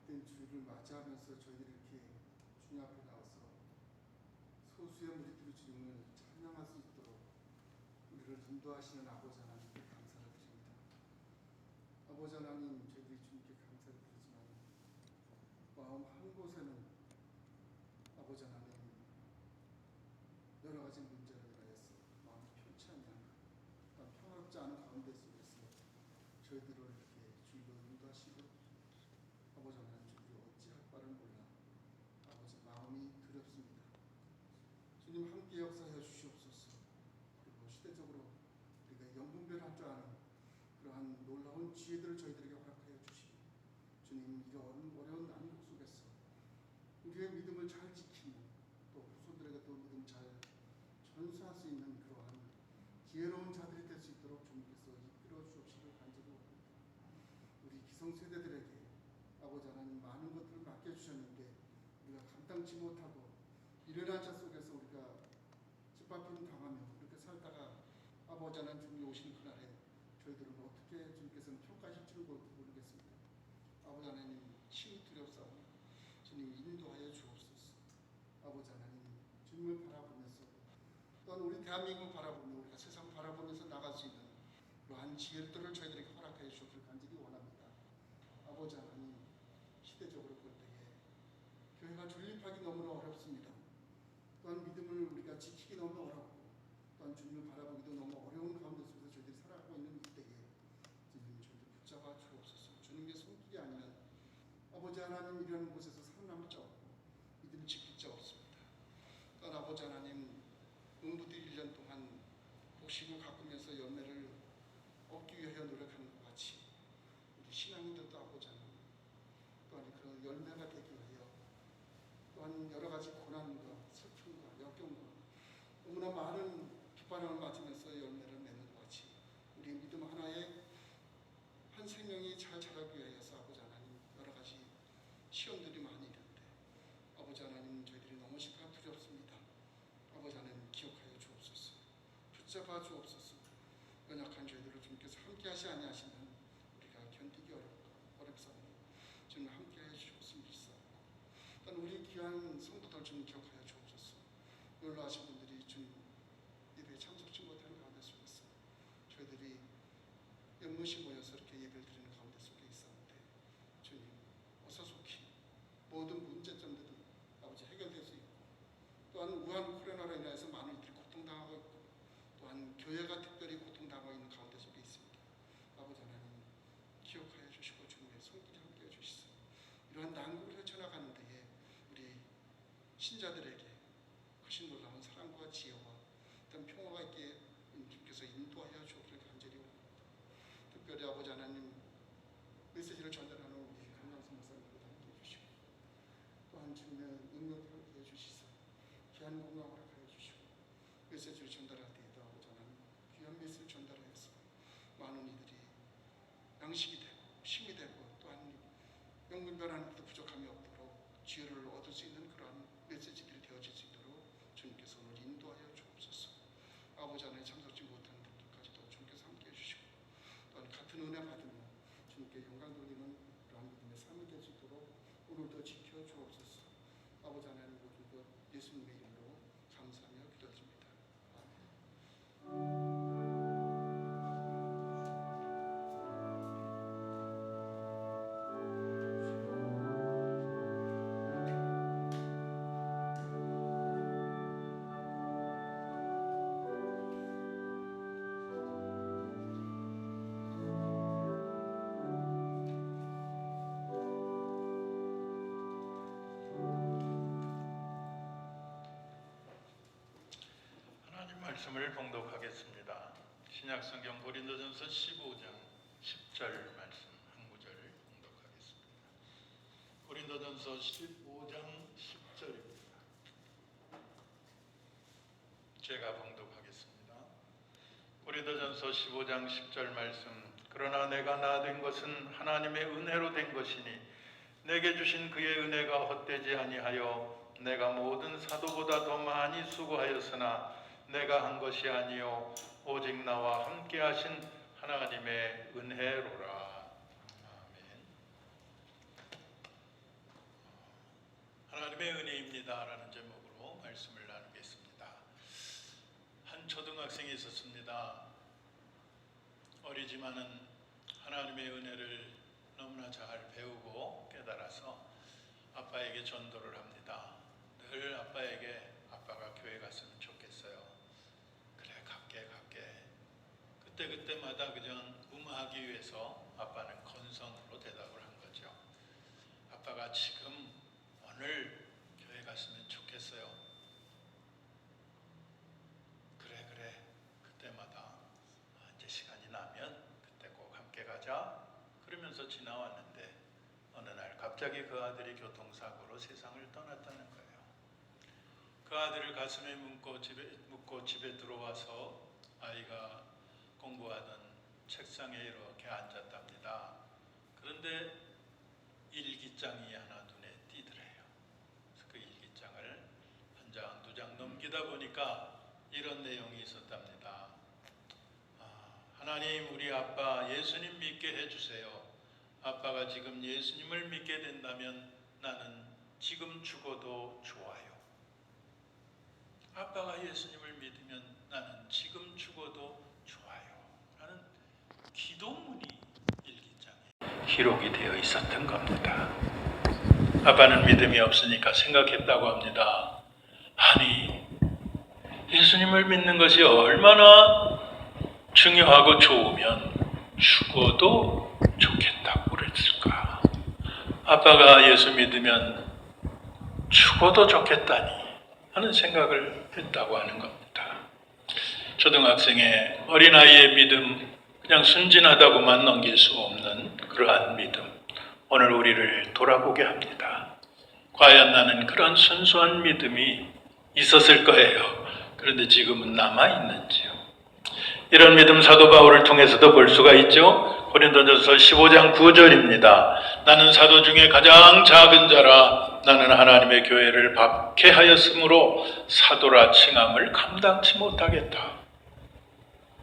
복된 주일을 맞이하면서 저희들이 이렇게 주님 앞에 나와서 소수의 무리들이 주님을 찬양할 수 있도록 우리를 인도하시는 아버지 하나님께 감사를 드립니다. 아버지 하나님, 저희들이 주님께 감사를 드리지만 마음 한 곳에는 아버지 하나님 여러 가지 문제를 인하여서 마음이 편치 않냐, 평화롭지 않은 가운데 속에서 저희들을 이렇게 주님으로 인도하시고 아버지 하나님, 주님이 어찌할 바를 몰라 아버지 마음이 두렵습니다. 주님 함께 역사하여 주시옵소서. 그리고 시대적으로 우리가 영분별할 줄 아는 그러한 놀라운 지혜들을 저희들에게 허락하여 주시고, 주님 이런 어려운 난국 속에서 우리의 믿음을 잘 지키고 또 후손들에게도 믿음 잘 전수할 수 있는 그러한 지혜로운 자들이 될 수 있도록 주님께서 이끌어 주옵시길 간절히 원합니다. 우리 기성세대들에게 아버지 하나님 많은 것들을 맡겨주셨는데 우리가 감당치 못하고 일어난 자 속에서 우리가 짓밟힘 당하며 그렇게 살다가 아버지 하나님 주님이 오시는 그날에 저희들은 어떻게 주님께서는 평가하실지 모르겠습니다. 아버지 하나님, 친히 두렵사오니 주님 인도하여 주옵소서. 아버지 하나님, 주님을 바라보면서 또한 우리 대한민국을 바라보며 우리가 세상 바라보면서 나갈 수 있는 그러한 지혜들을 저희들에게 허락하여 주옵기를 간절히 원합니다. 아버지 하나님, 시대적으로 볼 때에 교회가 존립하기 너무나 어렵습니다. 또한 믿음을 우리가 지키기 너무 어렵고 또한 주님을 바라보기도 너무 어려운 가운데 속에서 저희들이 살아가고 있는 이때에 주님 저희들 붙잡아 주옵소서. 주님의 손길이 아니면 아버지 하나님이라는 곳에서 살아남을 자 없고 믿음을 지킬 자 없습니다. 또한 아버지 하나님, 농부들이 1년 동안 곡식을 가꾸면서 열매를 얻기 위하여 노력하는 것 같이 우리 신앙인들도 아버지 하나님 또한 그런 열매가 되기 위하여 또한 여러 가지 고난과 슬픔과 역경과 너무나 많은 빗바람을 맞으면서 열매를 맺는 것 같이 우리 믿음 하나에 한 생명이 잘 자라기 위해서 아버지 하나님 여러 가지 시험들이 많이 있는데 아버지 하나님, 저희들이 너무 시간 두렵습니다. 아버지 하나님, 기억하여 주옵소서. 붙잡아 주옵소서. 연약한 저희들을 주님께서 함께하시 아니하시면 우리가 견디기 어렵사오니 주님 함께하여 주옵소서. 또한 우리 귀한 성도들 주님 기억하여 주옵소서. 놀라우신 분들이 주님 예배에 참석치 못하는 가운데 속에서 저희들이 연못이 모여서 이렇게 예배를 드리는 가운데 속에 있었는데 주님 어서 속히 모든 문제점들이 아버지 해결될 수 있고 또한 우한 코로나로 인해서 많은 이들이 고통당하고 있고 또한 교회가 특별히 고통당하고 있는 가운데 속에 있습니다. 아버지 하나님, 기억하여 주시고 주님의 손길이 함께해 주시소. 이러한 난국을 헤쳐나가는 데에 우리 신자들에게 크신 놀라운 사랑과 지혜와 어떤 평화가 있게 주님께서 인도하여 주옵기를 간절히 원합니다. 특별히 아버지 하나님, 메시지를 전달하는 우리 강남성 목사님도 함께해 주시고 또한 주님의 능력을 함께해 주시소. 귀한 건강 허락하여 주시고 메시지를 전달할 때에도 아버지 하나님 귀한 메시지를 전달하여서 많은 이들이 양식이 되고 힘이 되고 또한 영분별하는 것도 부족함이 없도록 지혜를 얻을 수 있는 그러한 메시지들이 되어질 수 있도록 주님께서 오늘 인도하여 주옵소서. 아버지 하나님, 참석지 못하는 분들까지도 주님께서 함께해 주시고 또한 같은 은혜 받으며 주님께 영광 돌리는 그러한 믿음의 삶이 될 수 있도록 오늘도 지켜 주옵소서. 아버지 하나님, 모든 것 예수님의 이름으로 감사하며 기도드립니다. 아멘. 말씀을 봉독하겠습니다. 신약성경 고린도전서 15장 10절 말씀 한 구절 봉독하겠습니다. 고린도전서 15장 10절입니다. 제가 봉독하겠습니다. 고린도전서 15장 10절 말씀. 그러나 내가 나 된 것은 하나님의 은혜로 된 것이니 내게 주신 그의 은혜가 헛되지 아니하여 내가 모든 사도보다 더 많이 수고하였으나 내가 한 것이 아니요 오직 나와 함께 하신 하나님의 은혜로라. 아멘. 하나님의 은혜입니다라는 제목으로 말씀을 나누겠습니다. 한 초등학생이 있었습니다. 어리지만은 하나님의 은혜를 너무나 잘 배우고 깨달아서 아빠에게 전도를 합니다. 늘 아빠에게 아빠가 교회 갔으면 좋겠어요. 그래 갈게. 그때마다 그냥 무마하기 위해서 아빠는 건성으로 대답을 한 거죠. 아빠가 지금 오늘 교회 갔으면 좋겠어요. 그래. 그때마다 이제 시간이 나면 그때 꼭 함께 가자. 그러면서 지나왔는데 어느 날 갑자기 그 아들이 교통사고로 세상을 떠났다는 거예요. 그 아들을 가슴에 묻고 집에 들어와서 아이가 공부하던 책상에 이렇게 앉았답니다. 그런데 일기장이 하나 눈에 띄더래요. 그래서 그 일기장을 한 장, 두 장 넘기다 보니까 이런 내용이 있었답니다. 하나님, 우리 아빠 예수님 믿게 해주세요. 아빠가 지금 예수님을 믿게 된다면 나는 지금 죽어도 좋아요. 아빠가 예수님을 믿으면 나는 지금 죽어도 좋아요. 라는 기도문이 일기장에 기록이 되어 있었던 겁니다. 아빠는 믿음이 없으니까 생각했다고 합니다. 아니, 예수님을 믿는 것이 얼마나 중요하고 좋으면 죽어도 좋겠다고 그랬을까? 아빠가 예수 믿으면 죽어도 좋겠다니 하는 생각을 했다고 하는 겁니다. 초등학생의 어린아이의 믿음, 그냥 순진하다고만 넘길 수 없는 그러한 믿음, 오늘 우리를 돌아보게 합니다. 과연 나는 그런 순수한 믿음이 있었을 거예요. 그런데 지금은 남아있는지요? 이런 믿음 사도 바울을 통해서도 볼 수가 있죠. 고린도전서 15장 9절입니다. 나는 사도 중에 가장 작은 자라. 나는 하나님의 교회를 박해하였으므로 사도라 칭함을 감당치 못하겠다.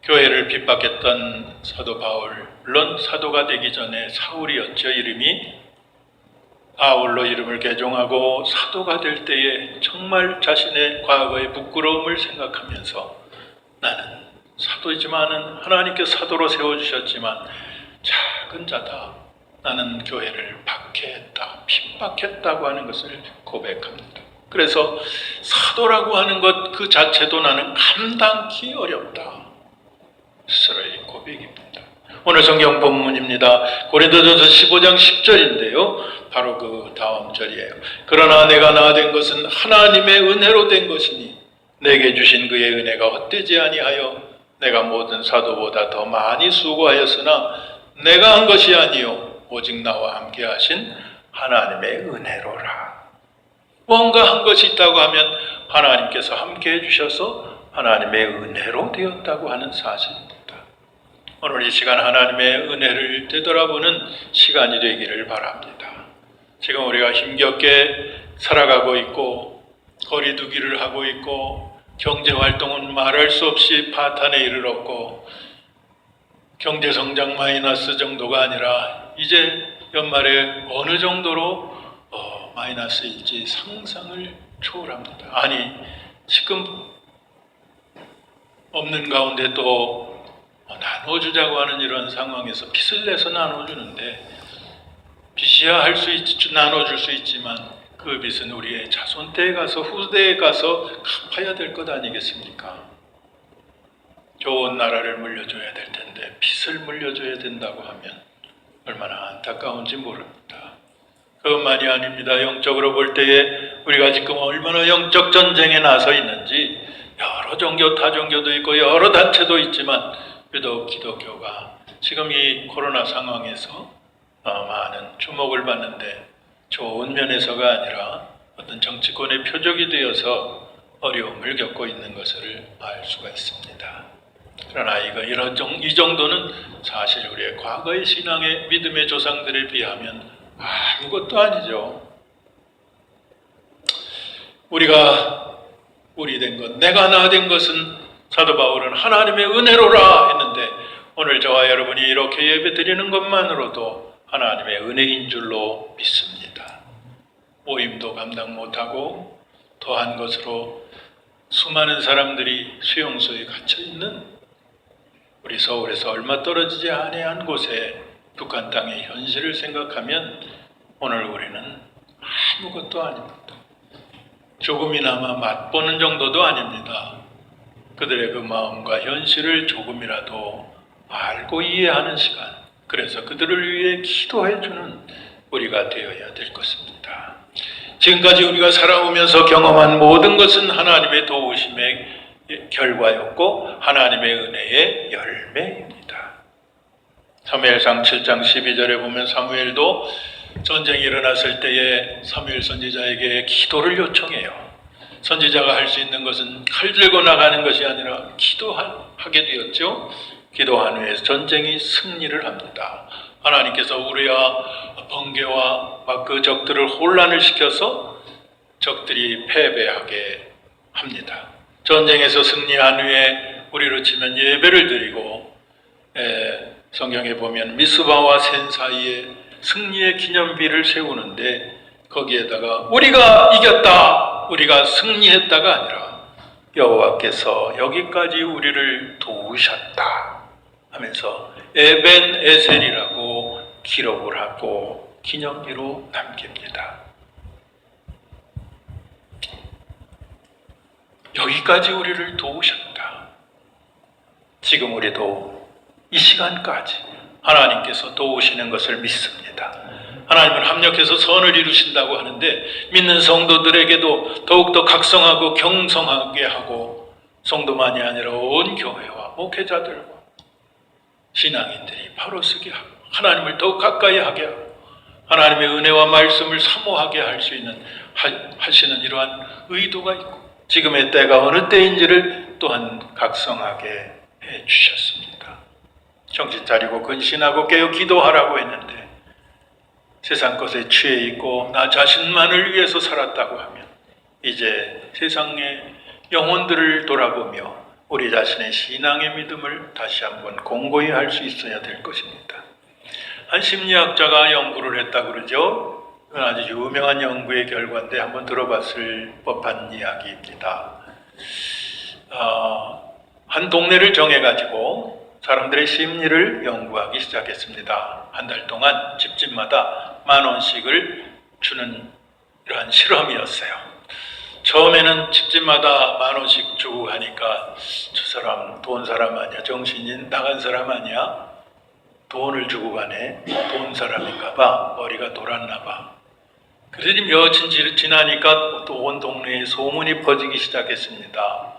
교회를 핍박했던 사도 바울, 물론 사도가 되기 전에 사울이었죠. 이름이 바울로 이름을 개종하고 사도가 될 때에 정말 자신의 과거의 부끄러움을 생각하면서 나는 사도이지만은 하나님께서 사도로 세워주셨지만 작은 자다. 나는 교회를 박해했다, 핍박했다고 하는 것을 고백합니다. 그래서 사도라고 하는 것 그 자체도 나는 감당하기 어렵다. 스스로의 고백입니다. 오늘 성경 본문입니다. 고린도전서 15장 10절인데요. 바로 그 다음 절이에요. 그러나 내가 나 된 것은 하나님의 은혜로 된 것이니 내게 주신 그의 은혜가 헛되지 아니하여 내가 모든 사도보다 더 많이 수고하였으나 내가 한 것이 아니요 오직 나와 함께 하신 하나님의 은혜로라. 뭔가 한 것이 있다고 하면 하나님께서 함께 해주셔서 하나님의 은혜로 되었다고 하는 사실입니다. 오늘 이 시간 하나님의 은혜를 되돌아보는 시간이 되기를 바랍니다. 지금 우리가 힘겹게 살아가고 있고 거리두기를 하고 있고 경제활동은 말할 수 없이 파탄에 이르렀고 경제성장 마이너스 정도가 아니라 이제 연말에 어느 정도로 마이너스일지 상상을 초월합니다. 아니 지금 없는 가운데 또 나눠주자고 하는 이런 상황에서 빚을 내서 나눠주는데 빚이야 할 수 있지 나눠줄 수 있지만 그 빚은 우리의 자손 때에 가서 후대에 가서 갚아야 될 것 아니겠습니까? 좋은 나라를 물려줘야 될 텐데 빚을 물려줘야 된다고 하면 얼마나 안타까운지 모릅니다. 그것만이 아닙니다. 영적으로 볼 때에 우리가 지금 얼마나 영적 전쟁에 나서 있는지 여러 종교, 타종교도 있고 여러 단체도 있지만 유독 기독교가 지금 이 코로나 상황에서 많은 주목을 받는데 좋은 면에서가 아니라 어떤 정치권의 표적이 되어서 어려움을 겪고 있는 것을 알 수가 있습니다. 그러나 이 정도는 사실 우리의 과거의 신앙의 믿음의 조상들에 비하면 아무것도 아니죠. 우리가 우리 된 것, 내가 나 된 것은 사도 바울은 하나님의 은혜로라 했는데 오늘 저와 여러분이 이렇게 예배 드리는 것만으로도 하나님의 은혜인 줄로 믿습니다. 모임도 감당 못하고 더한 것으로 수많은 사람들이 수용소에 갇혀 있는 우리 서울에서 얼마 떨어지지 아니한 곳에 북한 땅의 현실을 생각하면 오늘 우리는 아무것도 아닙니다. 조금이나마 맛보는 정도도 아닙니다. 그들의 그 마음과 현실을 조금이라도 알고 이해하는 시간, 그래서 그들을 위해 기도해주는 우리가 되어야 될 것입니다. 지금까지 우리가 살아오면서 경험한 모든 것은 하나님의 도우심의 결과였고 하나님의 은혜의 열매입니다. 사무엘상 7장 12절에 보면 사무엘도 전쟁이 일어났을 때에 사무엘 선지자에게 기도를 요청해요. 선지자가 할 수 있는 것은 칼 들고 나가는 것이 아니라 기도하게 되었죠. 기도한 후에 전쟁이 승리를 합니다. 하나님께서 우리와 번개와 막 그 적들을 혼란을 시켜서 적들이 패배하게 합니다. 전쟁에서 승리한 후에 우리로 치면 예배를 드리고 성경에 보면 미스바와 센 사이에 승리의 기념비를 세우는데 거기에다가 우리가 이겼다, 우리가 승리했다가 아니라 여호와께서 여기까지 우리를 도우셨다 하면서 에벤 에셀이라고 기록을 하고 기념비로 남깁니다. 여기까지 우리를 도우셨다. 지금 우리도 이 시간까지 하나님께서 도우시는 것을 믿습니다. 하나님은 합력해서 선을 이루신다고 하는데 믿는 성도들에게도 더욱더 각성하고 경성하게 하고 성도만이 아니라 온 교회와 목회자들과 신앙인들이 바로 서게 하고 하나님을 더욱 가까이 하게 하고 하나님의 은혜와 말씀을 사모하게 할 수 있는 하시는 이러한 의도가 있고 지금의 때가 어느 때인지를 또한 각성하게 해 주셨습니다. 정신 차리고 근신하고 깨어 기도하라고 했는데 세상 것에 취해 있고 나 자신만을 위해서 살았다고 하면 이제 세상의 영혼들을 돌아보며 우리 자신의 신앙의 믿음을 다시 한번 공고히 할 수 있어야 될 것입니다. 한 심리학자가 연구를 했다고 그러죠. 이건 아주 유명한 연구의 결과인데 한번 들어봤을 법한 이야기입니다. 한 동네를 정해가지고 사람들의 심리를 연구하기 시작했습니다. 한 달 동안 집집마다 10,000원씩을 주는 이러한 실험이었어요. 처음에는 집집마다 10,000원씩 주고 하니까 저 사람 돈 사람 아니야? 정신이 나간 사람 아니야? 돈을 주고 가네? 돈 사람인가 봐. 머리가 돌았나 봐. 그러더니 며칠 지나니까 또 온 동네에 소문이 퍼지기 시작했습니다.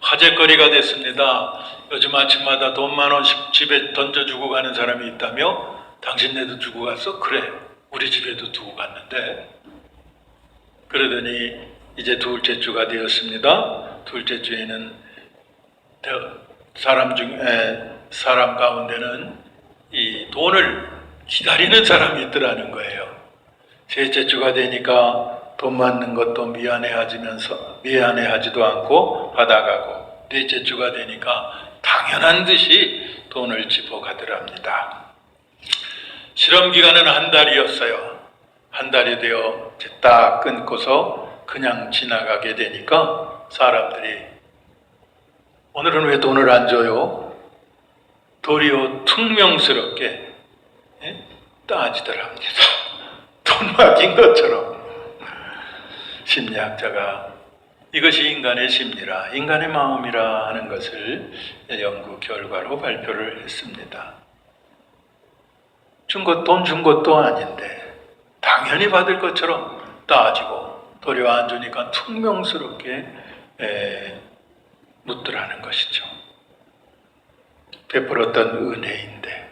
화제거리가 됐습니다. 요즘 아침마다 돈 10,000원씩 집에 던져주고 가는 사람이 있다며? 당신네도 주고 갔어? 그래, 우리 집에도 두고 갔는데. 그러더니 이제 둘째 주가 되었습니다. 둘째 주에는 사람 가운데는 이 돈을 기다리는 사람이 있더라는 거예요. 셋째 주가 되니까 돈 맞는 것도 미안해하지도 않고 받아가고, 넷째 주가 되니까 당연한 듯이 돈을 짚어가더랍니다. 실험 기간은 한 달이었어요. 한 달이 되어 딱 끊고서 그냥 지나가게 되니까 사람들이 오늘은 왜 돈을 안 줘요? 도리어 퉁명스럽게 따지더랍니다. 돈 맡긴 것처럼. 심리학자가 이것이 인간의 심리라, 인간의 마음이라 하는 것을 연구 결과로 발표를 했습니다. 돈 준 것도 아닌데 당연히 받을 것처럼 따지고 도리어 안 주니까 퉁명스럽게 묻더라는 것이죠. 베풀었던 은혜인데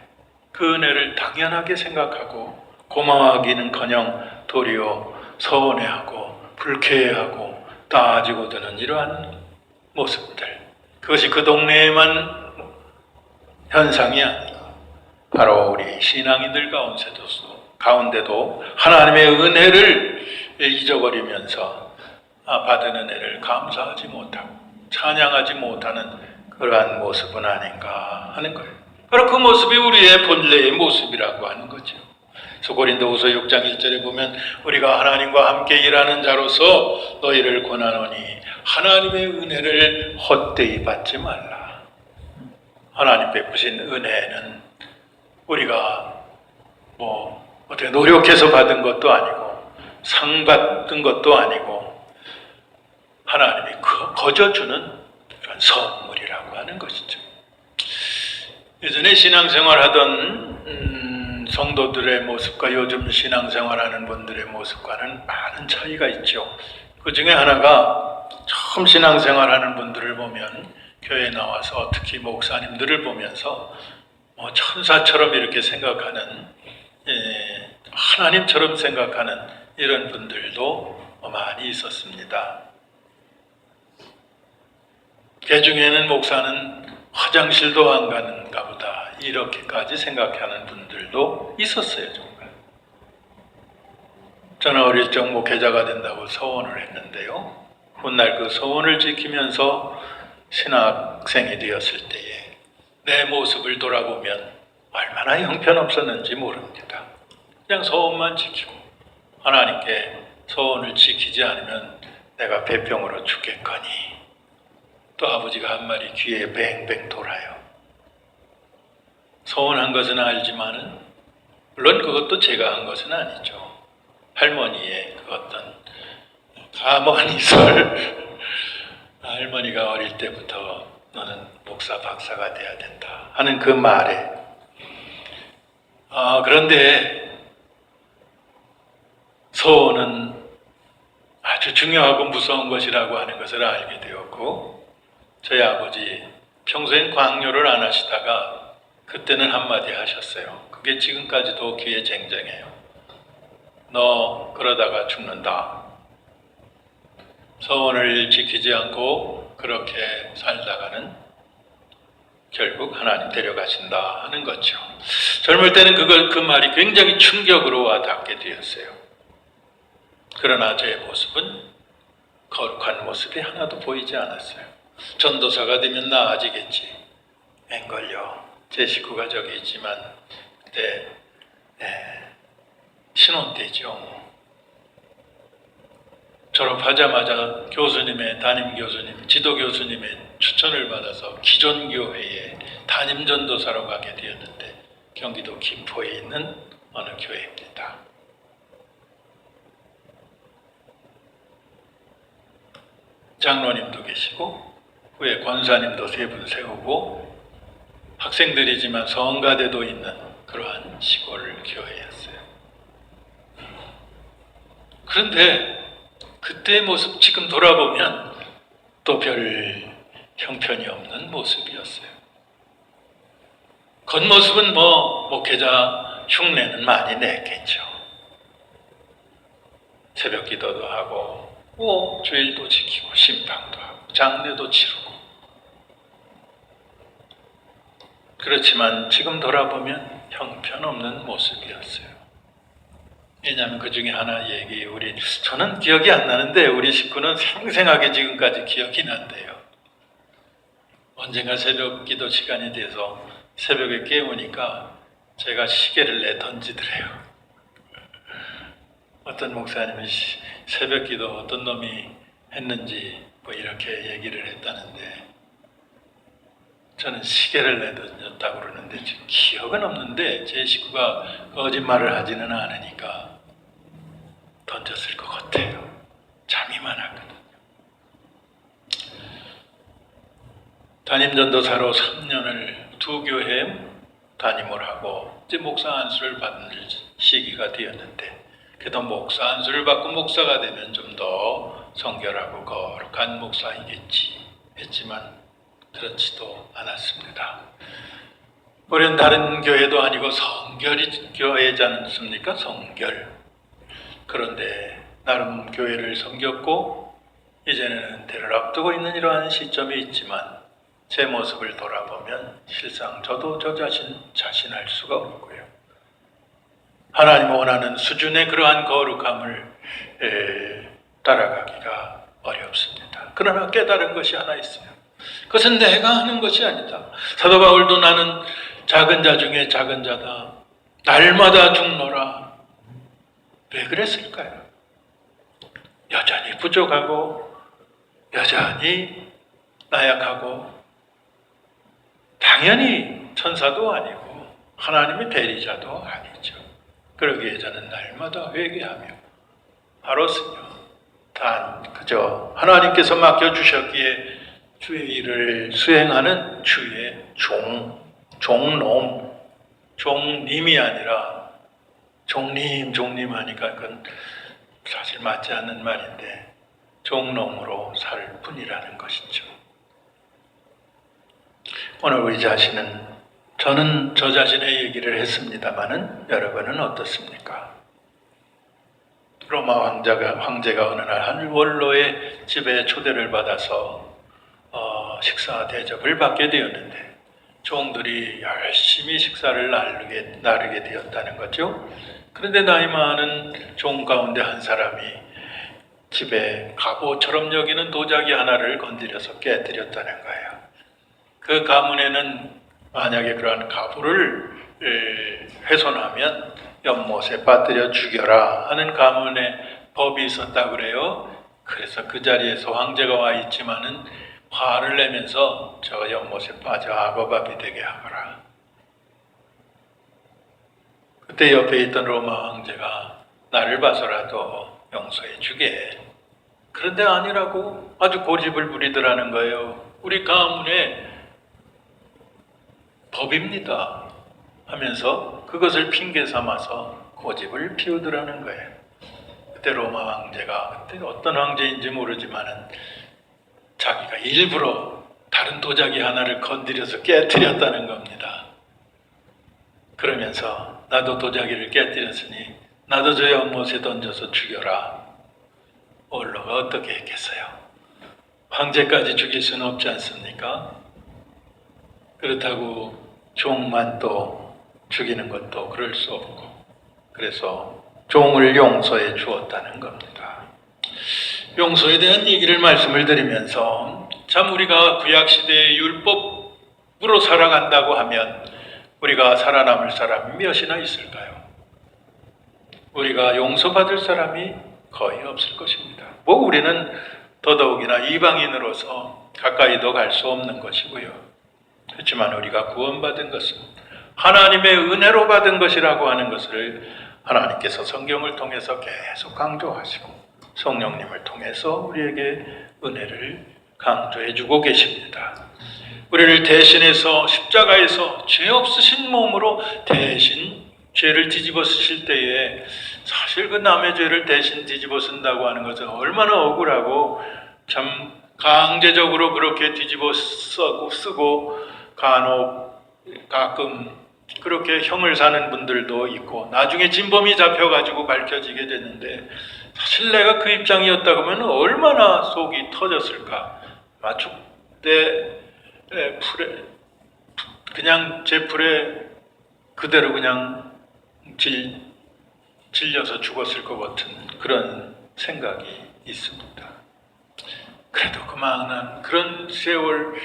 그 은혜를 당연하게 생각하고 고마워하기는커녕 도리어 서운해하고 불쾌해하고 따지고 드는 이러한 모습들, 그것이 그 동네에만 현상이 아니고 바로 우리 신앙인들 가운데도 하나님의 은혜를 잊어버리면서 받은 은혜를 감사하지 못하고 찬양하지 못하는 그러한 모습은 아닌가 하는 거예요. 바로 그 모습이 우리의 본래의 모습이라고 하는 거죠. 고린도후서 6장 1절에 보면 우리가 하나님과 함께 일하는 자로서 너희를 권하노니 하나님의 은혜를 헛되이 받지 말라. 하나님 베푸신 은혜는 우리가 어떻게 노력해서 받은 것도 아니고 상 받은 것도 아니고 하나님이 거저주는 그런 선물이라고 하는 것이죠. 예전에 신앙생활하던 성도들의 모습과 요즘 신앙생활하는 분들의 모습과는 많은 차이가 있죠. 그 중에 하나가 처음 신앙생활하는 분들을 보면 교회에 나와서 특히 목사님들을 보면서 천사처럼 이렇게 생각하는, 하나님처럼 생각하는 이런 분들도 많이 있었습니다. 그 중에는 목사는 화장실도 안 가는가 보다 이렇게까지 생각하는 분들도 있었어요. 정말. 저는 어릴 적 목회자가 된다고 서원을 했는데요. 훗날 그 서원을 지키면서 신학생이 되었을 때에 내 모습을 돌아보면 얼마나 형편없었는지 모릅니다. 그냥 서원만 지키고 하나님께 서원을 지키지 않으면 내가 폐병으로 죽겠거니, 또 아버지가 한 말이 귀에 뱅뱅 돌아요. 서원한 것은 알지만은 물론 그것도 제가 한 것은 아니죠. 할머니의 그 어떤 가머니설, 할머니가 어릴 때부터 너는 목사 박사가 돼야 된다 하는 그 말에 그런데 서원은 아주 중요하고 무서운 것이라고 하는 것을 알게 되었고, 저희 아버지 평소엔 광요를 안 하시다가 그때는 한마디 하셨어요. 그게 지금까지도 귀에 쟁쟁해요. 너 그러다가 죽는다. 서원을 지키지 않고 그렇게 살다가는 결국 하나님 데려가신다 하는 거죠. 젊을 때는 그 말이 굉장히 충격으로 와닿게 되었어요. 그러나 제 모습은 거룩한 모습이 하나도 보이지 않았어요. 전도사가 되면 나아지겠지. 앵걸요. 제 식구가 저기 있지만 그때 신혼 때죠. 졸업하자마자 교수님의, 담임 교수님, 지도 교수님의 추천을 받아서 기존교회에 담임 전도사로 가게 되었는데 경기도 김포에 있는 어느 교회입니다. 장로님도 계시고 후에 권사님도 3분 세우고 학생들이지만 성가대도 있는 그러한 시골 교회였어요. 그런데 그때의 모습 지금 돌아보면 또 별 형편이 없는 모습이었어요. 겉모습은 목회자 흉내는 많이 냈겠죠. 새벽 기도도 하고 주일도 지키고 신방도 하고 장례도 치르고. 그렇지만 지금 돌아보면 형편없는 모습이었어요. 왜냐하면 그 중에 하나 얘기, 저는 기억이 안 나는데 우리 식구는 생생하게 지금까지 기억이 난대요. 언젠가 새벽 기도 시간이 돼서 새벽에 깨우니까 제가 시계를 내던지더래요. 어떤 목사님이 새벽 기도 어떤 놈이 했는지 이렇게 얘기를 했다는데, 저는 시계를 내던졌다고 그러는데 지금 기억은 없는데 제 식구가 거짓말을 하지는 않으니까 던졌을 것 같아요. 잠이만 하거든요. 담임 전도사로 3년을 2교회 담임을 하고 이제 목사 안수를 받는 시기가 되었는데, 그래도 목사 안수를 받고 목사가 되면 좀 더 성결하고 거룩한 목사이겠지 했지만 그렇지도 않았습니다. 우리는 다른 교회도 아니고 성결이 교회지 않습니까? 성결. 그런데 나름 교회를 섬겼고 이제는 은퇴를 앞두고 있는 이러한 시점이 있지만 제 모습을 돌아보면 실상 저도 저 자신할 수가 없고요. 하나님 원하는 수준의 그러한 거룩함을 따라가기가 어렵습니다. 그러나 깨달은 것이 하나 있어요. 그것은 내가 하는 것이 아니다. 사도 바울도 나는 작은 자 중에 작은 자다. 날마다 죽노라. 왜 그랬을까요? 여전히 부족하고 여전히 나약하고 당연히 천사도 아니고 하나님의 대리자도 아니죠. 그러기에 저는 날마다 회개하며 바로스며 단 그저 하나님께서 맡겨주셨기에 주의 일을 수행하는 주의 종놈, 종님이 아니라 종님 하니까 그건 사실 맞지 않는 말인데 종놈으로 살 뿐이라는 것이죠. 오늘 우리 자신은 저는 저 자신의 얘기를 했습니다마는 여러분은 어떻습니까? 로마 황제가 어느 날 한 원로의 집에 초대를 받아서 식사 대접을 받게 되었는데 종들이 열심히 식사를 나르게 되었다는 거죠. 그런데 나이 많은 종 가운데 한 사람이 집에 갑옷처럼 여기는 도자기 하나를 건드려서 깨뜨렸다는 거예요. 그 가문에는 만약에 그러한 가부를 훼손하면 연못에 빠뜨려 죽여라 하는 가문의 법이 있었다 그래요. 그래서 그 자리에서 황제가 와 있지만은 화를 내면서 저 연못에 빠져 악어밥이 되게 하거라. 그때 옆에 있던 로마 황제가 나를 봐서라도 용서해 주게. 그런데 아니라고 아주 고집을 부리더라는 거예요. 우리 가문의 법입니다 하면서 그것을 핑계 삼아서 고집을 피우더라는 거예요. 그때 로마 황제가 그때 어떤 황제인지 모르지만은 자기가 일부러 다른 도자기 하나를 건드려서 깨뜨렸다는 겁니다. 그러면서 나도 도자기를 깨뜨렸으니 나도 저 연못에 던져서 죽여라. 원로가 어떻게 했겠어요? 황제까지 죽일 수는 없지 않습니까? 그렇다고 종만 또 죽이는 것도 그럴 수 없고, 그래서 종을 용서해 주었다는 겁니다. 용서에 대한 얘기를 말씀을 드리면서 참 우리가 구약시대의 율법으로 살아간다고 하면 우리가 살아남을 사람이 몇이나 있을까요? 우리가 용서받을 사람이 거의 없을 것입니다. 우리는 더더욱이나 이방인으로서 가까이도 갈 수 없는 것이고요. 그렇지만 우리가 구원받은 것은 하나님의 은혜로 받은 것이라고 하는 것을 하나님께서 성경을 통해서 계속 강조하시고 성령님을 통해서 우리에게 은혜를 강조해 주고 계십니다. 우리를 대신해서 십자가에서 죄 없으신 몸으로 대신 죄를 뒤집어 쓰실 때에 사실 그 남의 죄를 대신 뒤집어 쓴다고 하는 것은 얼마나 억울하고 참 강제적으로 그렇게 뒤집어 쓰고 간혹 가끔 그렇게 형을 사는 분들도 있고 나중에 진범이 잡혀가지고 밝혀지게 되는데 사실 내가 그 입장이었다고 하면 얼마나 속이 터졌을까. 마치 내 풀에 그냥 제 풀에 그대로 그냥 질려서 죽었을 것 같은 그런 생각이 있습니다. 그래도 그만한 그런 세월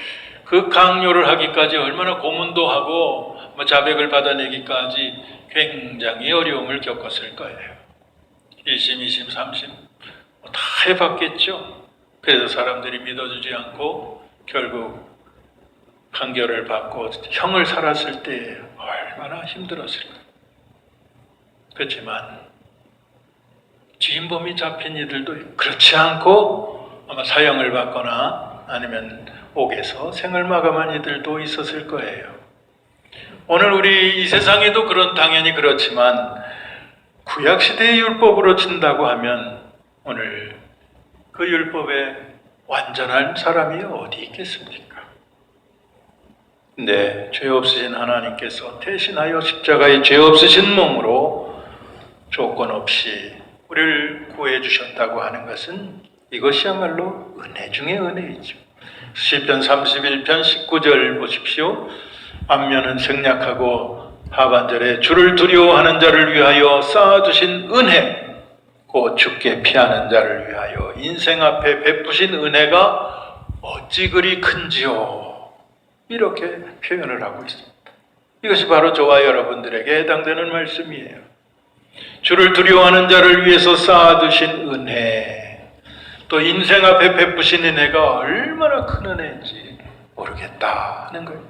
그 강요를 하기까지 얼마나 고문도 하고 자백을 받아내기까지 굉장히 어려움을 겪었을 거예요. 1심, 2심, 3심 다 해봤겠죠. 그래서 사람들이 믿어주지 않고 결국 판결을 받고 형을 살았을 때 얼마나 힘들었을까. 그렇지만 주인범이 잡힌 이들도 그렇지 않고 아마 사형을 받거나 아니면 옥에서 생을 마감한 이들도 있었을 거예요. 오늘 우리 이 세상에도 당연히 그렇지만 구약시대의 율법으로 친다고 하면 오늘 그 율법에 완전한 사람이 어디 있겠습니까? 근데 죄 없으신 하나님께서 대신하여 십자가의 죄 없으신 몸으로 조건 없이 우리를 구해 주셨다고 하는 것은 이것이야말로 은혜 중의 은혜이죠. 시편 31편 19절 보십시오. 앞면은 생략하고 하반절에 주를 두려워하는 자를 위하여 쌓아두신 은혜, 곧 주께 피하는 자를 위하여 인생 앞에 베푸신 은혜가 어찌 그리 큰지요. 이렇게 표현을 하고 있습니다. 이것이 바로 저와 여러분들에게 해당되는 말씀이에요. 주를 두려워하는 자를 위해서 쌓아두신 은혜, 또 인생 앞에 베푸신 은혜가 얼마나 큰 은혜인지 모르겠다는 거예요.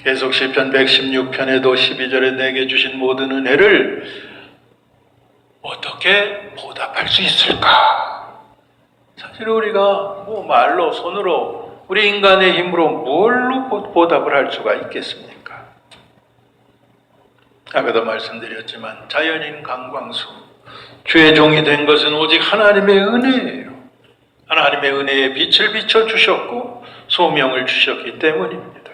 계속 시편 116편에도 12절에 내게 주신 모든 은혜를 어떻게 보답할 수 있을까? 사실 우리가 뭐 말로 손으로 우리 인간의 힘으로 뭘로 보답을 할 수가 있겠습니까? 아까도 말씀드렸지만 자연인 강광수, 주의 종이 된 것은 오직 하나님의 은혜예요. 하나님의 은혜에 빛을 비춰주셨고 소명을 주셨기 때문입니다.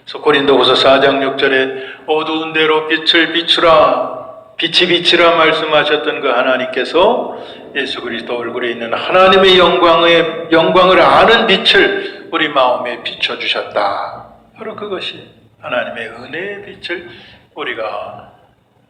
그래서 고린도후서 4장 6절에 어두운 데로 빛을 비추라, 빛이 비치라 말씀하셨던 그 하나님께서 예수 그리스도 얼굴에 있는 하나님의 영광을 아는 빛을 우리 마음에 비춰주셨다. 바로 그것이 하나님의 은혜의 빛을 우리가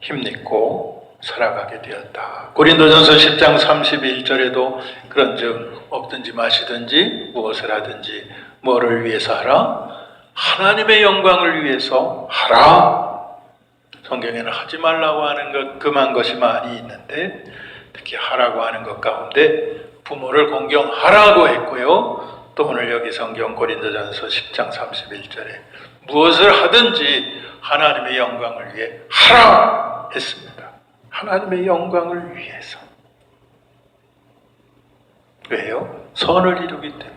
힘입고 살아가게 되었다. 고린도전서 10장 31절에도 그런즉 먹든지 마시든지 무엇을 하든지 뭐를 위해서 하라? 하나님의 영광을 위해서 하라. 성경에는 하지 말라고 하는 것, 금한 것이 많이 있는데 특히 하라고 하는 것 가운데 부모를 공경하라고 했고요. 또 오늘 여기 성경 고린도전서 10장 31절에 무엇을 하든지 하나님의 영광을 위해 하라 했습니다. 하나님의 영광을 위해서. 왜요? 선을 이루기 때문에,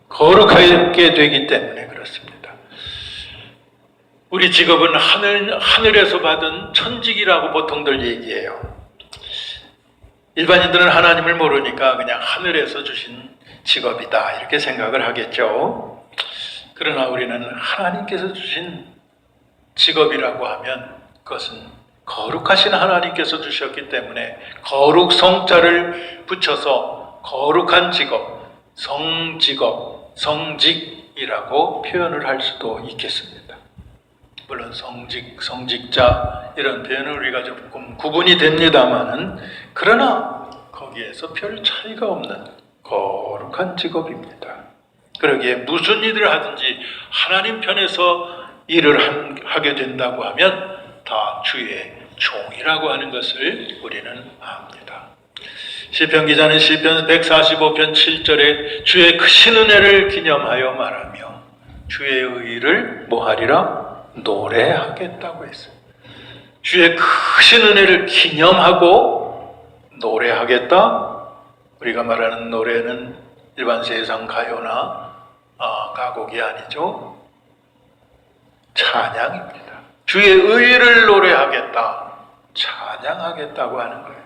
거룩하게 되기 때문에 그렇습니다. 우리 직업은 하늘에서 받은 천직이라고 보통들 얘기해요. 일반인들은 하나님을 모르니까 그냥 하늘에서 주신 직업이다 이렇게 생각을 하겠죠. 그러나 우리는 하나님께서 주신 직업이라고 하면 그것은 거룩하신 하나님께서 주셨기 때문에 거룩 성자를 붙여서 거룩한 직업, 성직업, 성직이라고 표현을 할 수도 있겠습니다. 물론 성직, 성직자 이런 표현은 우리가 조금 구분이 됩니다마는 그러나 거기에서 별 차이가 없는 거룩한 직업입니다. 그러기에 무슨 일을 하든지 하나님 편에서 일을 하게 된다고 하면 다 주의 종이라고 하는 것을 우리는 압니다. 시편 기자는 시편 145편 7절에 주의 크신 은혜를 기념하여 말하며 주의 의를 뭐하리라? 노래하겠다고 했어요. 주의 크신 은혜를 기념하고 노래하겠다? 우리가 말하는 노래는 일반 세상 가요나 가곡이 아니죠. 찬양입니다. 주의 의를 노래하겠다, 찬양하겠다고 하는 거예요.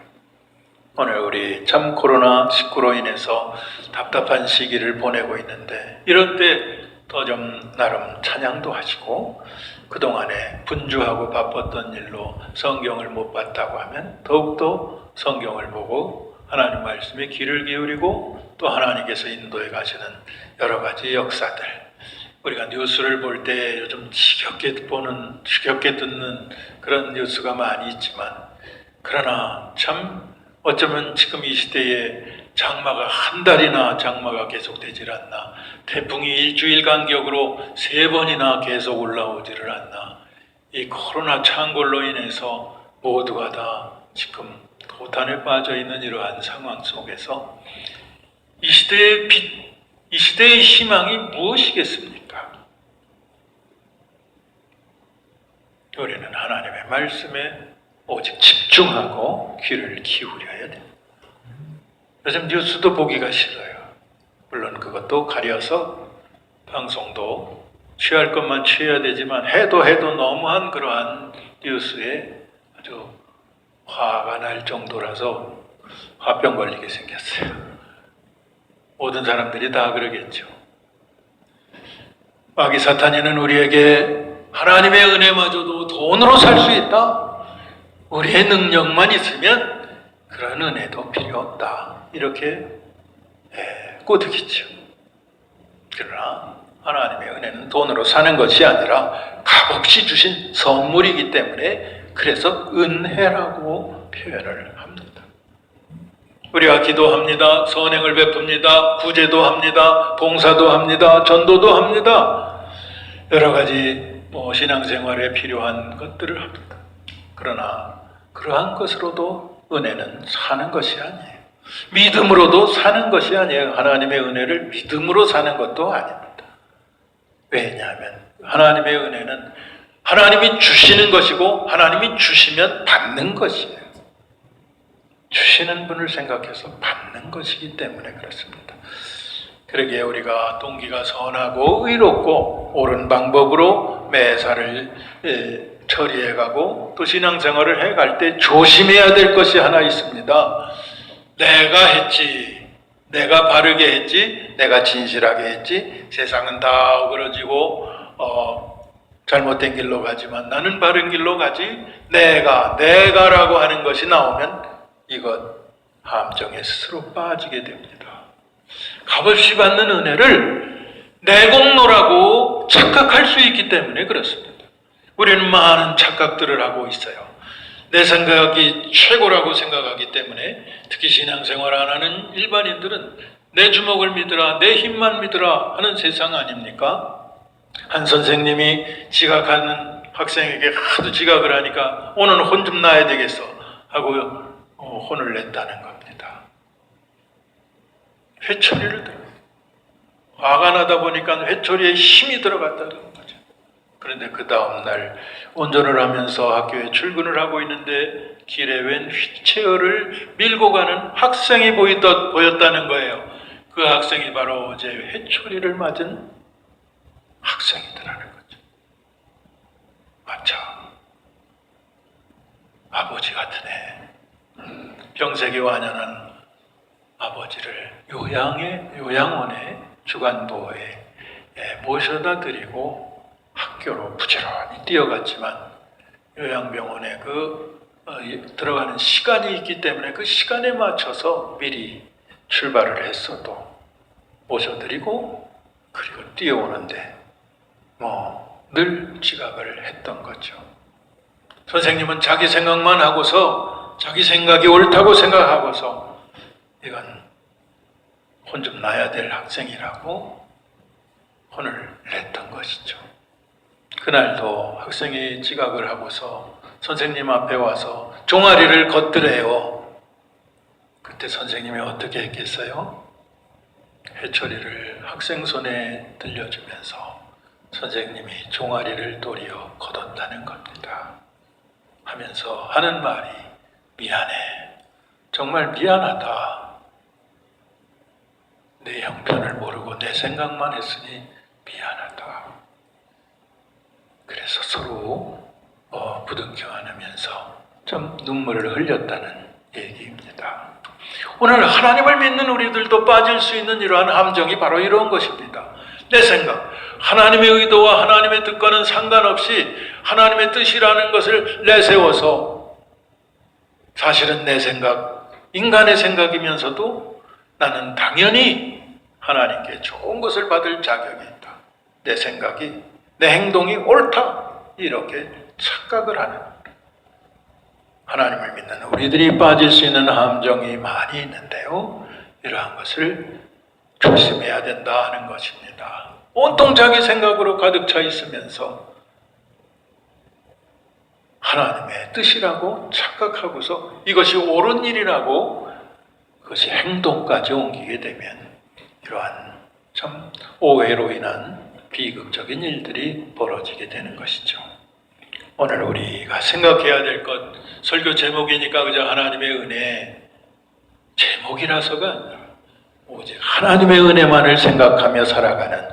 오늘 우리 참 코로나19로 인해서 답답한 시기를 보내고 있는데 이럴 때 더 좀 나름 찬양도 하시고 그동안에 분주하고 바빴던 일로 성경을 못 봤다고 하면 더욱더 성경을 보고 하나님 말씀에 귀를 기울이고 또 하나님께서 인도해 가시는 여러 가지 역사들, 우리가 뉴스를 볼 때 요즘 지겹게 듣는 그런 뉴스가 많이 있지만 그러나 참 어쩌면 지금 이 시대에 장마가 한 달이나 장마가 계속되질 않나, 태풍이 일주일 간격으로 3번이나 계속 올라오지를 않나, 이 코로나 창궐로 인해서 모두가 다 지금 도탄에 빠져 있는 이러한 상황 속에서 이 시대의 빛, 이 시대의 희망이 무엇이겠습니까? 우리는 하나님의 말씀에 오직 집중하고 귀를 기울여야 됩니다. 요즘 뉴스도 보기가 싫어요. 물론 그것도 가려서 방송도 취할 것만 취해야 되지만 해도 너무한 그러한 뉴스에 아주 화가 날 정도라서 화병 걸리게 생겼어요. 모든 사람들이 다 그러겠죠. 마귀 사탄이는 우리에게 하나님의 은혜마저도 돈으로 살 수 있다, 우리의 능력만 있으면 그런 은혜도 필요 없다, 이렇게 꼬드기죠. 그러나 하나님의 은혜는 돈으로 사는 것이 아니라 값없이 주신 선물이기 때문에 그래서 은혜라고 표현을 합니다. 우리가 기도합니다, 선행을 베풉니다, 구제도 합니다, 봉사도 합니다, 전도도 합니다. 여러 가지 신앙생활에 필요한 것들을 합니다. 그러나 그러한 것으로도 은혜는 사는 것이 아니에요. 믿음으로도 사는 것이 아니에요. 하나님의 은혜를 믿음으로 사는 것도 아닙니다. 왜냐하면 하나님의 은혜는 하나님이 주시는 것이고 하나님이 주시면 받는 것이에요. 주시는 분을 생각해서 받는 것이기 때문에 그렇습니다. 그러기에 우리가 동기가 선하고 의롭고 옳은 방법으로 매사를 처리해가고 또 신앙생활을 해갈 때 조심해야 될 것이 하나 있습니다. 내가 했지, 내가 바르게 했지, 내가 진실하게 했지, 세상은 다 어그러지고 잘못된 길로 가지만 나는 바른 길로 가지, 내가라고 하는 것이 나오면 이것 함정에 스스로 빠지게 됩니다. 값없이 받는 은혜를 내 공로라고 착각할 수 있기 때문에 그렇습니다. 우리는 많은 착각들을 하고 있어요. 내 생각이 최고라고 생각하기 때문에 특히 신앙생활 안 하는 일반인들은 내 주먹을 믿으라, 내 힘만 믿으라 하는 세상 아닙니까? 한 선생님이 지각하는 학생에게 하도 지각을 하니까 오늘 혼 좀 나야 되겠어 하고 혼을 냈다는 겁니다. 회초리를 들어. 화가 나다 보니까 회초리에 힘이 들어갔다는 거죠. 그런데 그 다음날 운전을 하면서 학교에 출근을 하고 있는데 길에 웬 휠체어를 밀고 가는 학생이 보였다는 거예요. 그 학생이 바로 어제 회초리를 맞은 학생이더라는 거죠. 맞죠? 아버지 같은 애. 병색이 완연한 아버지를 요양원에 주간보호에 모셔다 드리고 학교로 부지런히 뛰어갔지만 요양병원에 들어가는 시간이 있기 때문에 그 시간에 맞춰서 미리 출발을 했어도 모셔드리고 그리고 뛰어오는데 늘 지각을 했던 거죠. 선생님은 자기 생각만 하고서 자기 생각이 옳다고 생각하고서 이건 혼 좀 나야 될 학생이라고 혼을 냈던 것이죠. 그날도 학생이 지각을 하고서 선생님 앞에 와서 종아리를 걷더래요. 그때 선생님이 어떻게 했겠어요? 회초리를 학생 손에 들려주면서 선생님이 종아리를 도리어 걷었다는 겁니다. 하면서 하는 말이 미안해. 정말 미안하다. 내 형편을 모르고 내 생각만 했으니 미안하다. 그래서 서로 부둥켜 안으면서 좀 눈물을 흘렸다는 얘기입니다. 오늘 하나님을 믿는 우리들도 빠질 수 있는 이러한 함정이 바로 이런 것입니다. 내 생각, 하나님의 의도와 하나님의 뜻과는 상관없이 하나님의 뜻이라는 것을 내세워서 사실은 내 생각, 인간의 생각이면서도 나는 당연히 하나님께 좋은 것을 받을 자격이 있다. 내 생각이, 내 행동이 옳다. 이렇게 착각을 하는 하나님을 믿는 우리들이 빠질 수 있는 함정이 많이 있는데요. 이러한 것을 조심해야 된다 하는 것입니다. 온통 자기 생각으로 가득 차 있으면서 하나님의 뜻이라고 착각하고서 이것이 옳은 일이라고 그것이 행동까지 옮기게 되면 이러한 참 오해로 인한 비극적인 일들이 벌어지게 되는 것이죠. 오늘 우리가 생각해야 될 것, 설교 제목이니까 그저 하나님의 은혜 제목이라서가 아니라 오직 하나님의 은혜만을 생각하며 살아가는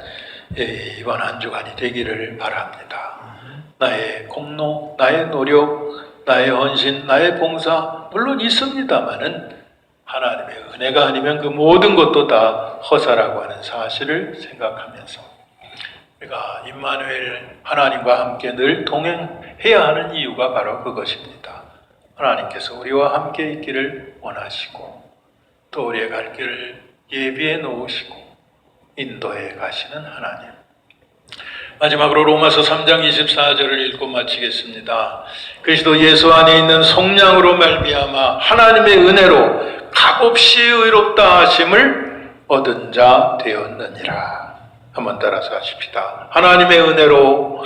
이번 한 주간이 되기를 바랍니다. 나의 공로, 나의 노력, 나의 헌신, 나의 봉사 물론 있습니다마는 하나님의 은혜가 아니면 그 모든 것도 다 허사라고 하는 사실을 생각하면서 우리가 임마누엘 하나님과 함께 늘 동행해야 하는 이유가 바로 그것입니다. 하나님께서 우리와 함께 있기를 원하시고 또 우리의 갈 길을 예비해 놓으시고 인도해 가시는 하나님. 마지막으로 로마서 3장 24절을 읽고 마치겠습니다. 그리스도 예수 안에 있는 속량으로 말미암아 하나님의 은혜로 값없이 의롭다 하심을 얻은 자 되었느니라. 한번 따라서 하십시다. 하나님의 은혜로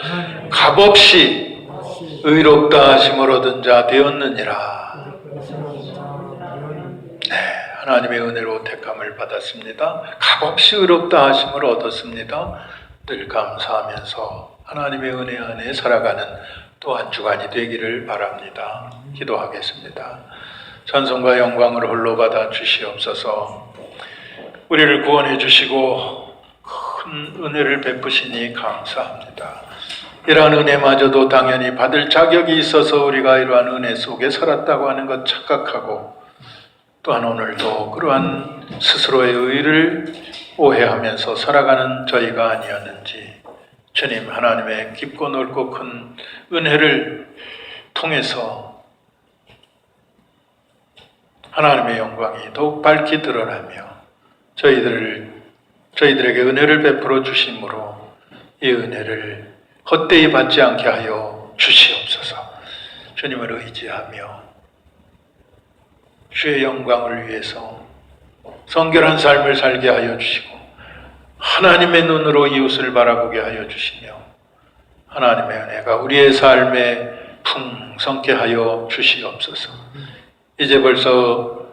값없이 의롭다 하심을 얻은 자 되었느니라. 네, 하나님의 은혜로 택함을 받았습니다. 값없이 의롭다 하심을 얻었습니다. 늘 감사하면서 하나님의 은혜 안에 살아가는 또 한 주간이 되기를 바랍니다. 기도하겠습니다. 찬송과 영광을 홀로 받아 주시옵소서. 우리를 구원해 주시고 큰 은혜를 베푸시니 감사합니다. 이러한 은혜마저도 당연히 받을 자격이 있어서 우리가 이러한 은혜 속에 살았다고 하는 것 착각하고, 또한 오늘도 그러한 스스로의 의를 오해하면서 살아가는 저희가 아니었는지, 주님 하나님의 깊고 넓고 큰 은혜를 통해서 하나님의 영광이 더욱 밝히 드러나며 저희들에게 은혜를 베풀어 주심으로 이 은혜를 헛되이 받지 않게 하여 주시옵소서. 주님을 의지하며 주의 영광을 위해서 성결한 삶을 살게 하여 주시고, 하나님의 눈으로 이웃을 바라보게 하여 주시며, 하나님의 은혜가 우리의 삶에 풍성케 하여 주시옵소서. 이제 벌써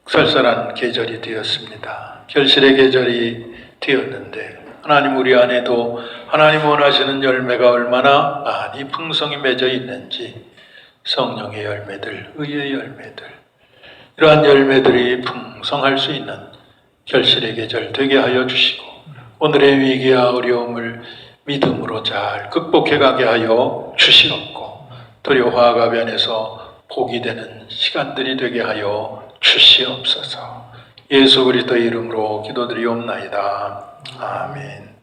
쌀쌀한 계절이 되었습니다. 결실의 계절이 되었는데, 하나님 우리 안에도 하나님 원하시는 열매가 얼마나 많이 풍성히 맺어 있는지, 성령의 열매들, 의의 열매들, 이러한 열매들이 풍성할 수 있는 결실의 계절 되게 하여 주시고, 오늘의 위기와 어려움을 믿음으로 잘 극복해 가게 하여 주시옵고, 도리어 화가 변해서 복이 되는 시간들이 되게 하여 주시옵소서. 예수 그리스도의 이름으로 기도드리옵나이다. 아멘.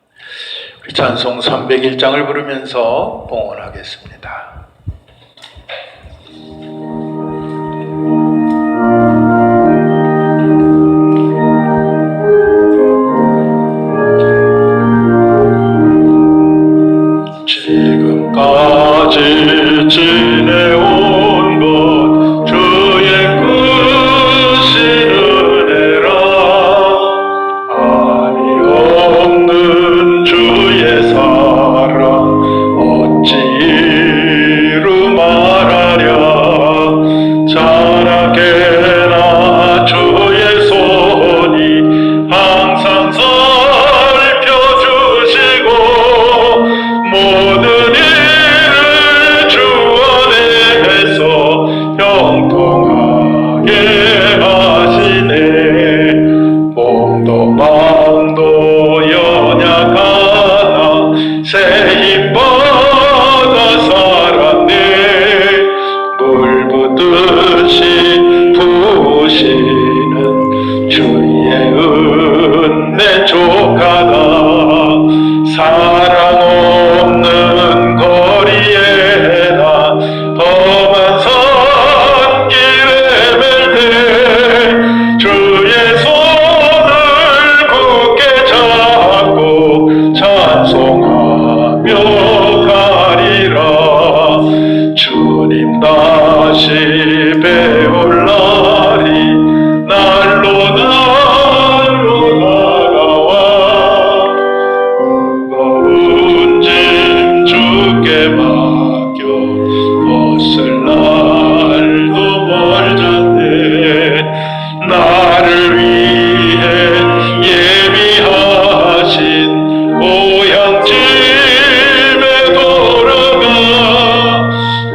우리 찬송 301장을 부르면서 봉헌하겠습니다. 지금까지 지내온 것 주의 크신 은혜라. 아니 없는 주의 사랑 어찌 이루 말하랴. 자라게나 주의 손이 항상 살펴주시고, 모든 일을 주 안에서 형통하게 하시네. 몸도 마음도 연약하나 새 힘 받아 살았네. 물 붓듯이 부으시는 주의 은혜 족하다. 사랑 없는 거리에 나 험한 산길에 맬 때 주의 손을 굳게 잡고 찬송하며 가리라. 주님 다시 배울 날이 날로 다가와. 무거운 짐 주께 맡겨 벗을 날도 멀잖네. 나를 위해 예비하신 고향집에 돌아가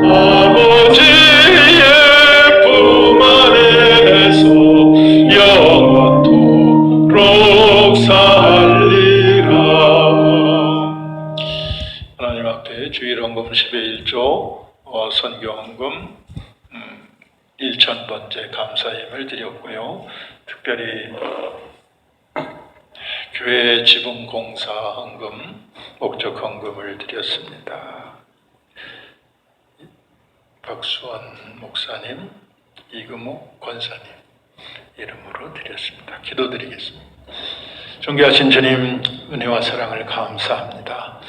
아버지의 품 안에서 영원토록 살리라. 하나님 앞에 주일헌금 10의 1조 선교헌금 1000번째 감사임을 드렸고요. 특별히 교회 지붕공사 헌금, 목적 헌금을 드렸습니다. 박수원 목사님, 이금옥 권사님 이름으로 드렸습니다. 기도드리겠습니다. 존귀하신 주님, 은혜와 사랑을 감사합니다.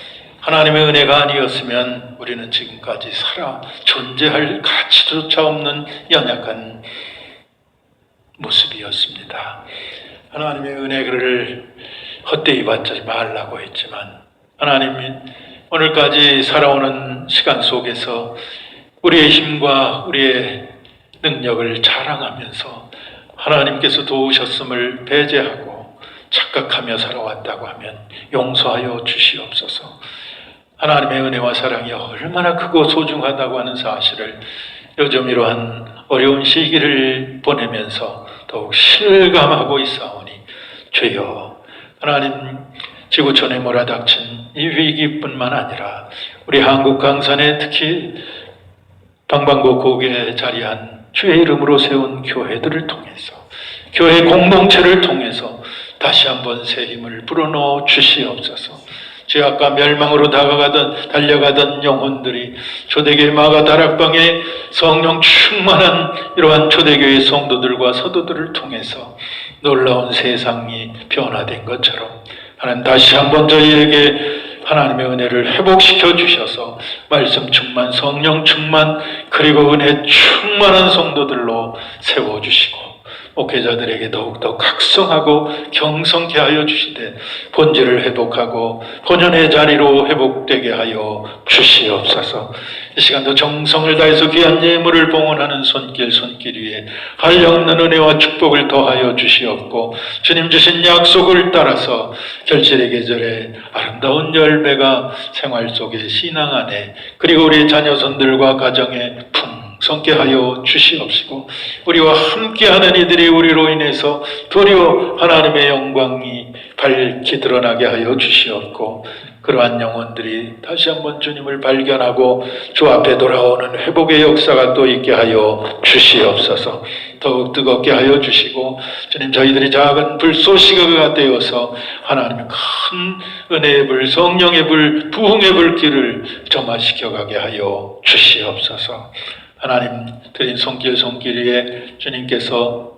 하나님의 은혜가 아니었으면 우리는 지금까지 살아 존재할 가치조차 없는 연약한 모습이었습니다. 하나님의 은혜를 헛되이 받지 말라고 했지만, 하나님이 오늘까지 살아오는 시간 속에서 우리의 힘과 우리의 능력을 자랑하면서 하나님께서 도우셨음을 배제하고 착각하며 살아왔다고 하면 용서하여 주시옵소서. 하나님의 은혜와 사랑이 얼마나 크고 소중하다고 하는 사실을 요즘 이러한 어려운 시기를 보내면서 더욱 실감하고 있사오니 주여, 하나님 지구촌에 몰아닥친 이 위기뿐만 아니라 우리 한국 강산에 특히 방방곡곡에 자리한 주의 이름으로 세운 교회들을 통해서, 교회 공동체를 통해서 다시 한번 새 힘을 불어넣어 주시옵소서. 죄악과 멸망으로 달려가던 영혼들이 초대교회 마가 다락방에 성령 충만한 이러한 초대교회 성도들과 사도들을 통해서 놀라운 세상이 변화된 것처럼 하나님 다시 한번 저희에게 하나님의 은혜를 회복시켜 주셔서 말씀 충만, 성령 충만, 그리고 은혜 충만한 성도들로 세워주시고 목회자들에게 더욱더 각성하고 경성케 하여 주시되 본질을 회복하고 본연의 자리로 회복되게 하여 주시옵소서. 이 시간도 정성을 다해서 귀한 예물을 봉헌하는 손길 위에 한량없는 은혜와 축복을 더하여 주시옵고 주님 주신 약속을 따라서 결실의 계절에 아름다운 열매가 생활 속에 신앙 안에 그리고 우리 자녀손들과 가정에 풍성케 하여 주시옵시고 우리와 함께하는 이들이 우리로 인해서 도리어 하나님의 영광이 밝히 드러나게 하여 주시옵고 그러한 영혼들이 다시 한번 주님을 발견하고 주 앞에 돌아오는 회복의 역사가 또 있게 하여 주시옵소서. 더욱 뜨겁게 하여 주시고 주님, 저희들이 작은 불쏘시개가 되어서 하나님의 큰 은혜의 불, 성령의 불, 부흥의 불길을 점화시켜가게 하여 주시옵소서. 하나님 드린 손길 위에 주님께서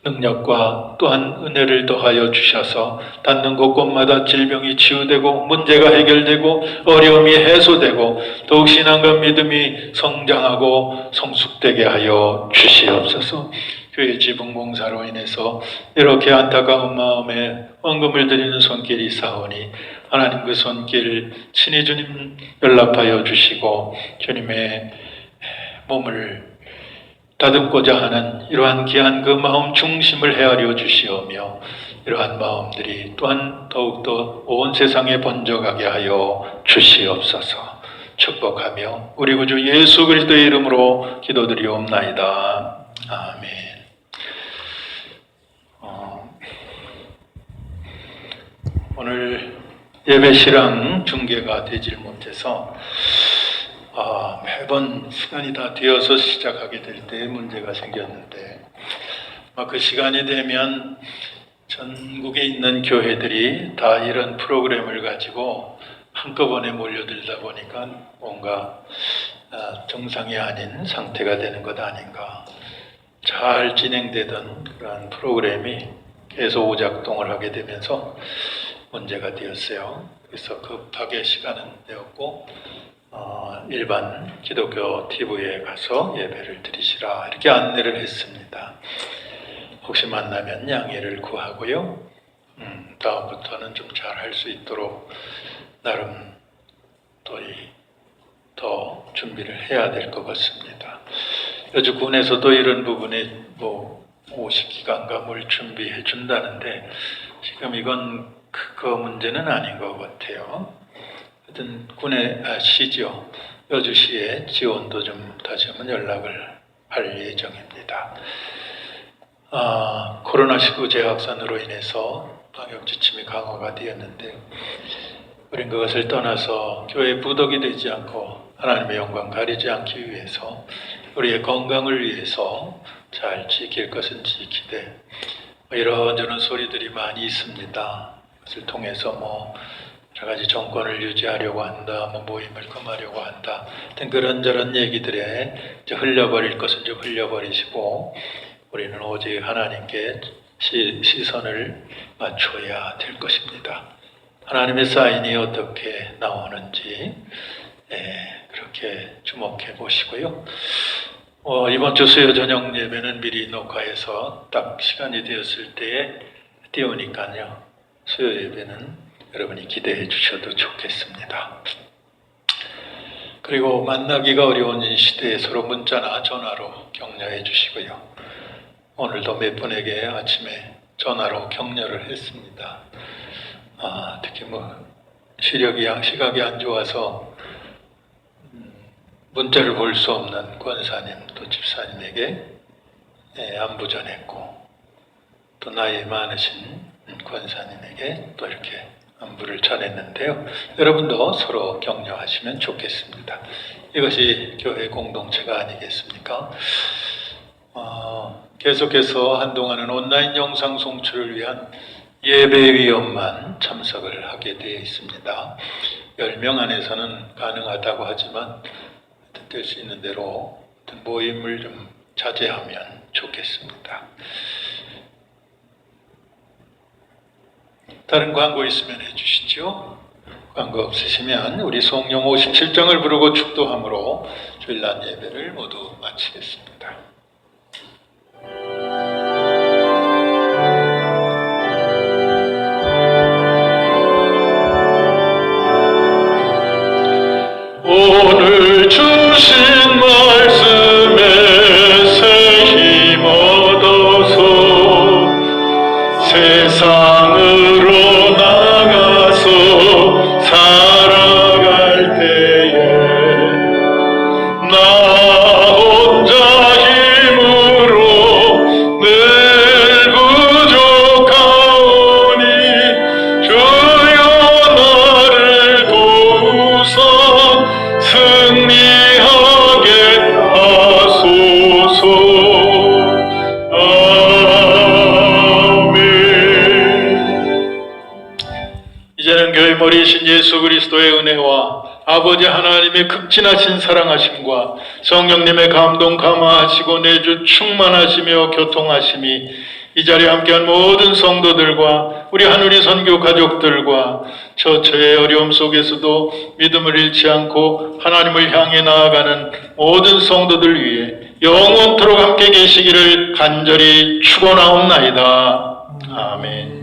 능력과 또한 은혜를 더하여 주셔서 닿는 곳곳마다 질병이 치유되고 문제가 해결되고 어려움이 해소되고 더욱 신앙과 믿음이 성장하고 성숙되게 하여 주시옵소서. 교회 지붕공사로 인해서 이렇게 안타까운 마음에 헌금을 드리는 손길이 있사오니 하나님 그 손길 친히 주님 연락하여 주시고 주님의 몸을 다듬고자 하는 이러한 귀한 그 마음 중심을 헤아려 주시오며 이러한 마음들이 또한 더욱더 온 세상에 번져가게 하여 주시옵소서. 축복하며 우리 구주 예수 그리스도의 이름으로 기도드리옵나이다. 아멘. 오늘 예배 실황 중계가 되질 못해서 매번 시간이 다 되어서 시작하게 될 때 문제가 생겼는데 그 시간이 되면 전국에 있는 교회들이 다 이런 프로그램을 가지고 한꺼번에 몰려들다 보니까 뭔가 정상이 아닌 상태가 되는 것 아닌가. 잘 진행되던 그러한 프로그램이 계속 오작동을 하게 되면서 문제가 되었어요. 그래서 급하게 시간은 되었고 일반 기독교 TV에 가서 예배를 드리시라 이렇게 안내를 했습니다. 혹시 만나면 양해를 구하고요. 다음부터는 좀 잘 할 수 있도록 나름 더 준비를 해야 될 것 같습니다. 요즘 군에서도 이런 부분에 50기간가 뭘 준비해 준다는데 지금 이건 그 문제는 아닌 것 같아요. 하여튼 군의 시죠. 여주시에 지원도 좀 다시 한번 연락을 할 예정입니다. 코로나19 재확산으로 인해서 방역 지침이 강화가 되었는데 우린 그것을 떠나서 교회 부덕이 되지 않고 하나님의 영광 가리지 않기 위해서 우리의 건강을 위해서 잘 지킬 것은 지키되 이런저런 소리들이 많이 있습니다. 그것을 통해서 여러 가지 정권을 유지하려고 한다, 모임을 금하려고 한다, 하여튼 그런저런 얘기들에 흘려버릴 것은 좀 흘려버리시고 우리는 오직 하나님께 시선을 맞춰야 될 것입니다. 하나님의 사인이 어떻게 나오는지 그렇게 주목해 보시고요. 이번 주 수요 저녁 예배는 미리 녹화해서 딱 시간이 되었을 때에 띄우니까요. 수요 예배는 여러분이 기대해 주셔도 좋겠습니다. 그리고 만나기가 어려운 이 시대에 서로 문자나 전화로 격려해 주시고요. 오늘도 몇 분에게 아침에 전화로 격려를 했습니다. 특히 시각이 안 좋아서 문자를 볼 수 없는 권사님 또 집사님에게 안부 전했고, 또 나이 많으신 권사님에게 또 이렇게 안부를 전했는데요. 여러분도 서로 격려하시면 좋겠습니다. 이것이 교회 공동체가 아니겠습니까? 계속해서 한동안은 온라인 영상 송출을 위한 예배위원만 참석을 하게 되어 있습니다. 10명 안에서는 가능하다고 하지만 될 수 있는 대로 모임을 좀 자제하면 좋겠습니다. 다른 광고 있으면 해주시죠. 광고 없으시면 우리 성령 57장을 부르고 축도함으로 주일날 예배를 모두 마치겠습니다. 오늘 주신 말씀에 새 힘 얻어서 세상으로 나가서 살아갈 때에 나 혼자 힘으로 늘 부족하오니 주여 나를 도우사 승리하게 하소서. 아멘. 이제는 교회 머리이신 예수 그리스도의 은혜와 아버지 하나님의 극진하신 사랑하심과 성령님의 감동 감화하시고 내주 충만하시며 교통하심이 이 자리에 함께한 모든 성도들과 우리 한우리 선교 가족들과 처처의 어려움 속에서도 믿음을 잃지 않고 하나님을 향해 나아가는 모든 성도들 위해 영원토록 함께 계시기를 간절히 축원하옵나이다. 아멘.